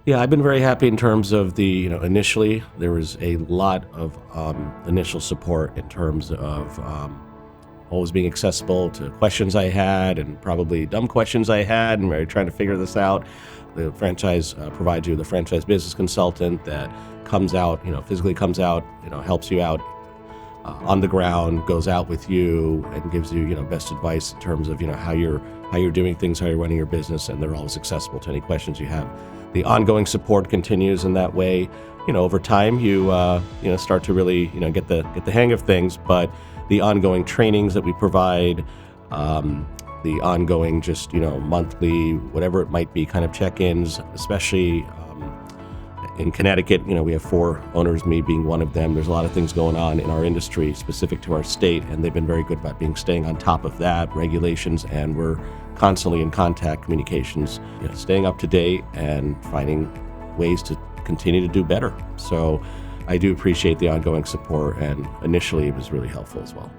Yeah, I've been very happy in terms of initially there was a lot of initial support in terms of always being accessible to questions I had and probably dumb questions I had, and we were trying to figure this out. The franchise provides you the franchise business consultant that comes out, physically comes out, helps you out on the ground, goes out with you and gives you, best advice in terms of, how you're doing things, how you're running your business, and they're always accessible to any questions you have. The ongoing support continues in that way. Over time, you start to really, get the hang of things, but the ongoing trainings that we provide, the ongoing just, monthly, whatever it might be, kind of check-ins, especially in Connecticut, we have 4 owners, me being one of them. There's a lot of things going on in our industry specific to our state, and they've been very good about staying on top of that, regulations, and we're constantly in contact, communications, staying up to date and finding ways to continue to do better. So I do appreciate the ongoing support, and initially it was really helpful as well.